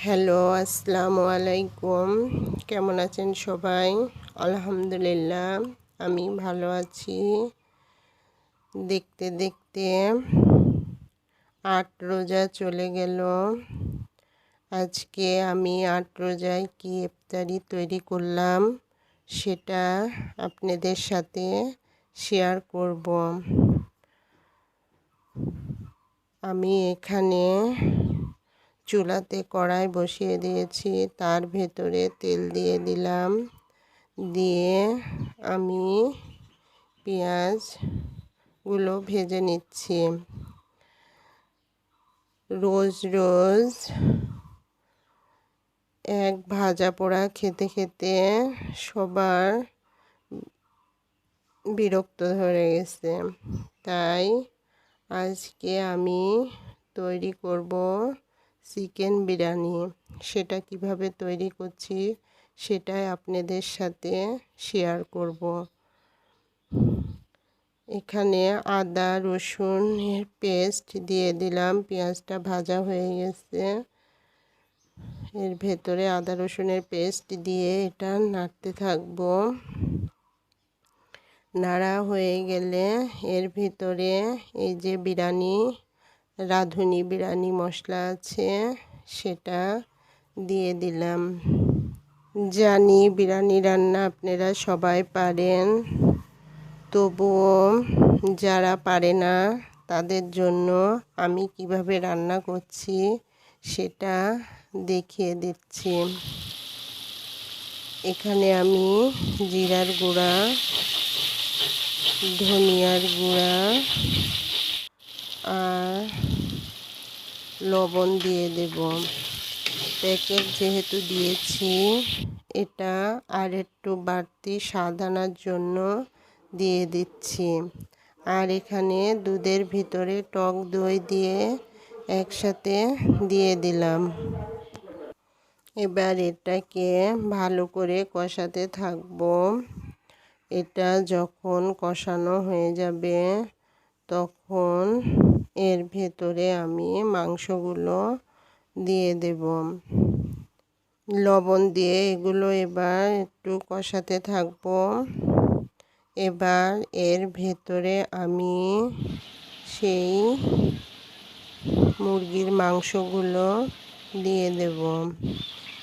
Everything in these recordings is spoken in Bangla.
হ্যালো, আসসালামু আলাইকুম। কেমন আছেন সবাই? আলহামদুলিল্লাহ, আমি ভালো আছি। দেখতে দেখতে ৮ রোজা চলে গেল। আজকে আমি ৮ রোজায় কি ইফতারি তৈরি করলাম সেটা আপনাদের সাথে শেয়ার করব। আমি এখানে চুলাতে কড়াই বসিয়ে দিয়েছি, তার ভেতরে তেল দিয়ে দিলাম। দিয়ে আমি পেঁয়াজগুলো ভেজে নিচ্ছি। রোজ রোজ এক ভাজা পোড়া খেতে খেতে সবার বিরক্ত ধরে গেছে, তাই আজকে আমি তৈরি করব চিকেন বিরিয়ানি। সেটা কিভাবে তৈরি করছি সেটাই আপনাদের সাথে শেয়ার করব। এখানে আদা রসুনের পেস্ট দিয়ে দিলাম। পেঁয়াজটা ভাজা হয়ে গেছে, এর ভেতরে আদা রসুনের পেস্ট দিয়ে এটা নাড়তে থাকবো। নাড়া হয়ে গেলে এর ভিতরে এই যে রাঁধুনি বিরিয়ানি মশলা আছে সেটা দিয়ে দিলাম। জানি বিরিয়ানি রান্না আপনারা সবাই পারেন, তবুও যারা পারে না তাদের জন্য আমি কিভাবে রান্না করছি সেটা দেখিয়ে দিচ্ছি। এখানে আমি জিরার গুঁড়া, ধনিয়ার গুঁড়া আর লবণ দিয়ে দেব। প্যাকেট যেহেতু দিয়েছি, এটা আর একটু বাড়তি স্বাদ আনার জন্য দিয়ে দিচ্ছি। আর এখানে দুধের ভিতরে টক দই দিয়ে একসাথে দিয়ে দিলাম। এবার এটাকে ভালো করে কষাতে থাকবো। এটা যখন কষানো হয়ে যাবে তখন এর ভেতরে আমি মাংসগুলো দিয়ে দেব। লবণ দিয়ে এগুলো এবার একটু কষাতে থাকবো। এবার এর ভেতরে আমি সেই মুরগির মাংসগুলো দিয়ে দেব।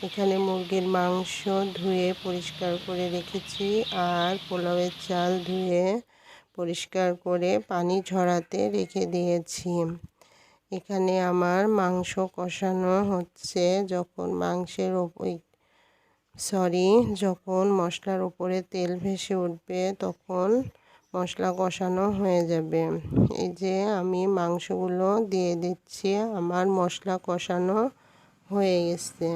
এখানে মুরগির মাংস ধুয়ে পরিষ্কার করে রেখেছি, আর পোলাওয়ের চাল ধুয়ে পরিষ্কার করে পানি ঝরাতে রেখে দিয়েছি। এখানে আমার মাংস কষানো হচ্ছে। যখন যখন মশলার উপরে তেল ভেসে উঠবে তখন মশলা কষানো হয়ে যাবে। এই যে আমি মাংসগুলো দিয়ে দিচ্ছি, আমার মশলা কষানো হয়ে গেছে।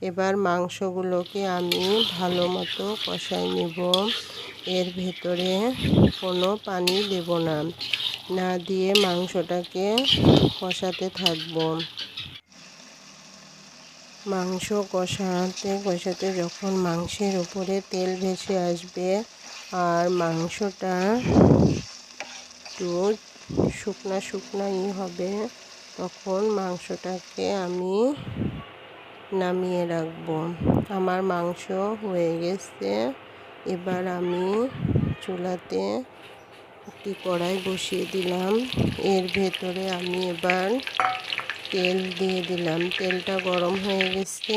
এবার মাংসগুলোকে আমি ভালো মতো কষাই নেব। এর ভেতরে কোনো পানি দেব না, না দিয়ে মাংসটাকে কষাতে থাকব। মাংস কষাতে কষাতে যখন মাংসের উপরে তেল ভেসে আসবে আর মাংসটা একটু শুকনাই হবে, তখন মাংসটাকে আমি নামিয়ে রাখবো। আমার মাংস হয়ে গেছে। এবার আমি চুলাতে একটি কড়াই বসিয়ে দিলাম। এর ভেতরে আমি এবার তেল দিয়ে দিলাম। তেলটা গরম হয়ে গেছে।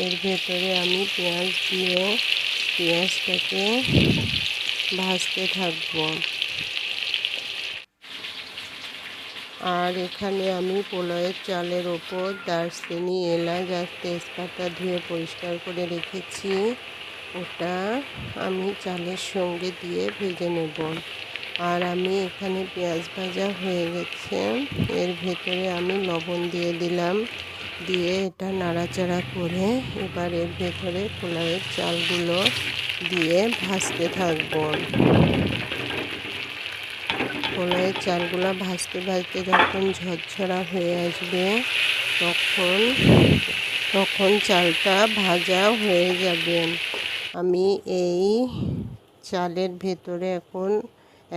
এর ভেতরে আমি পেঁয়াজ দিয়ে পেঁয়াজটাকে ভাজতে থাকবো। আর এখানে আমি পোলাওয়ের চালের ওপর দারচিনি, এলাচ আর তেজপাতা ধুয়ে পরিষ্কার করে রেখেছি, ওটা আমি চালের সঙ্গে দিয়ে ভেজে নেব। আর আমি এখানে পেঁয়াজ ভাজা হয়ে গেছে, এর ভেতরে আমি লবণ দিয়ে দিলাম। দিয়ে এটা নাড়াচাড়া করে এবার এর ভেতরে পোলাওয়ের চালগুলো দিয়ে ভাজতে থাকবো। পোলাওয়ের চালগুলো ভাজতে ভাজতে যখন ঝরঝরা হয়ে আসবে তখন চালটা ভাজা হয়ে যাবে। আমি এই চালের ভেতরে এখন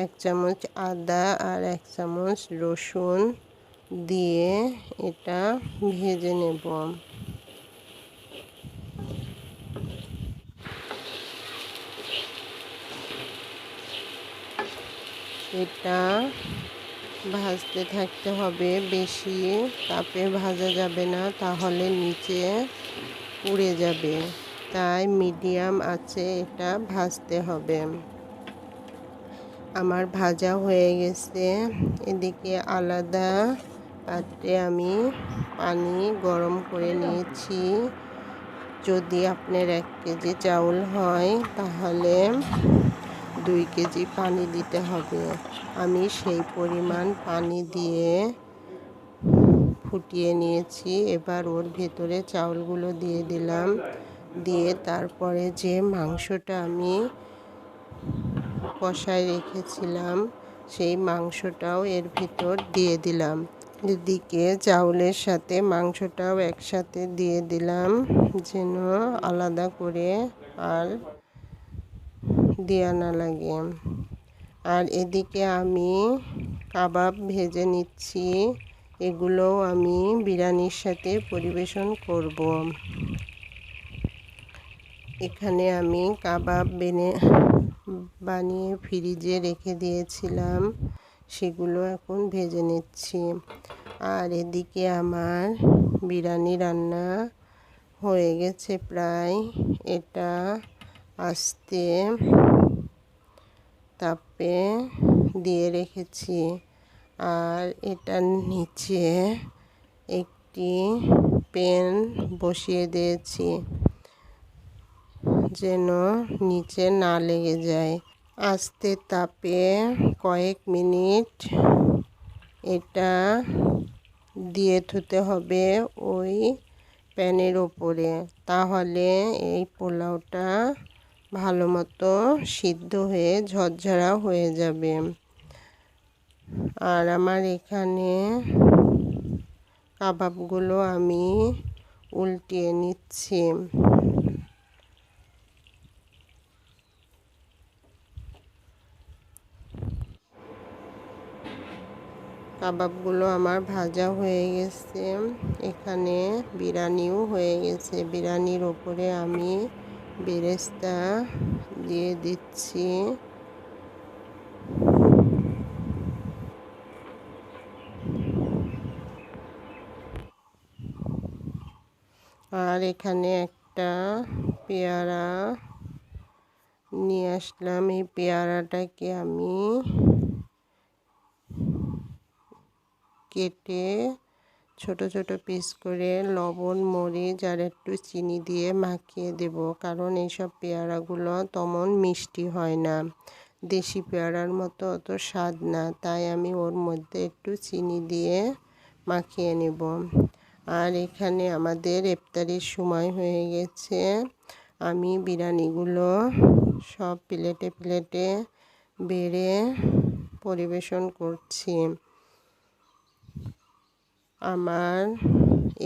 1 চামচ আদা আর 1 চামচ রসুন দিয়ে এটা ভেজে নেব। এটা ভাজতে থাকতে হবে, বেশি তাপে ভাজা যাবে না, তাহলে নিচে পুড়ে যাবে। তাই মিডিয়াম আঁচে এটা ভাজতে হবে। আমার ভাজা হয়ে গেছে। এদিকে আলাদা পাত্রে আমি পানি গরম করে নিয়েছি। যদি আপনার 1 কেজি চাউল হয় তাহলে 2 কেজি পানি দিতে হবে। আমি সেই পরিমাণ পানি দিয়ে ফুটিয়ে নিয়েছি। এবার ওর ভেতরে চাউলগুলো দিয়ে দিলাম। দিয়ে তারপরে যে মাংসটা আমি কষায় রেখেছিলাম সেই মাংসটাও এর ভিতর দিয়ে দিলাম। এদিকে চাউলের সাথে মাংসটাও একসাথে দিয়ে দিলাম, যেন আলাদা করে আর দেয়া না লাগে। আর এদিকে আমি কাবাব ভেজে নিচ্ছি। এগুলোও আমি বিরিয়ানির সাথে পরিবেশন করব। এখানে আমি কাবাব বানিয়ে ফ্রিজে রেখে দিয়েছিলাম, সেগুলো এখন ভেজে নিচ্ছি। আর এদিকে আমার বিরিয়ানি রান্না হয়ে গেছে প্রায়। এটা আস্তে তাপে দিয়ে রেখেছি। আর এটার নিচে একটি প্যান বসিয়ে দিয়েছি, যেন নিচে না লেগে যায়। আস্তে তাপে কয়েক মিনিট এটা দিয়ে ধুতে হবে ওই প্যানের ওপরে, তাহলে এই পোলাওটা ভালো মতো সিদ্ধ হয়ে ঝরঝরা হয়ে যাবে। আর আমার এখানে কাবাবগুলো আমি উল্টিয়ে নিচ্ছি। কাবাবগুলো আমার ভাজা হয়ে গেছে। এখানে বিরিয়ানিও হয়ে গেছে। বিরিয়ানির ওপরে আমি বেরেস্তা দিয়ে দিচ্ছি। আর এখানে একটা পেয়ারা নিয়ে আসলাম। এই পেয়ারাটাকে আমি কেটে ছোট ছোট পিস করে লবণ, মরিচ আর একটু চিনি দিয়ে মাখিয়ে দেব, কারণ এইসব পেয়ারাগুলো তেমন মিষ্টি হয় না, দেশি পেয়ারার মতো অত স্বাদ না। তাই আমি ওর মধ্যে একটু চিনি দিয়ে মাখিয়ে নেব। আর এখানে আমাদের ইফতারির সময় হয়ে গেছে। আমি বিরিয়ানিগুলো সব প্লেটে প্লেটে বেড়ে পরিবেশন করছি। আমার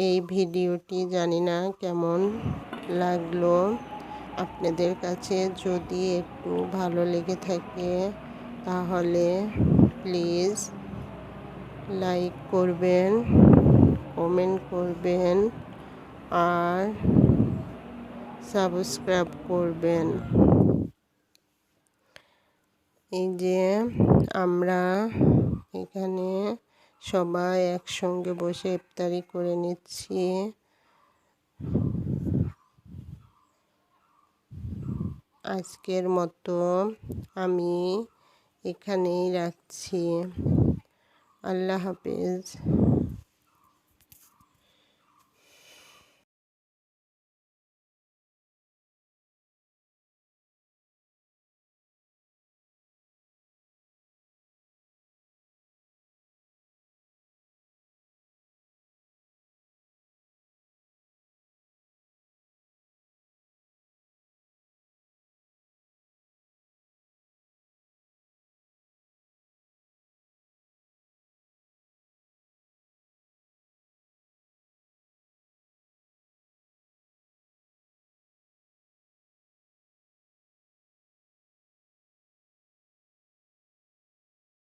এই ভিডিওটি জানি না কেমন লাগলো আপনাদের কাছে। যদি একটু ভালো লেগে থাকে তাহলে প্লিজ লাইক করবেন, কমেন্ট করবেন আর সাবস্ক্রাইব করবেন। এই যে আমরা এখানে সবাই একসঙ্গে বসে ইফতারি করে নিচ্ছি। আজকের মতো আমি এখানেই রাখছি। আল্লাহ হাফেজ।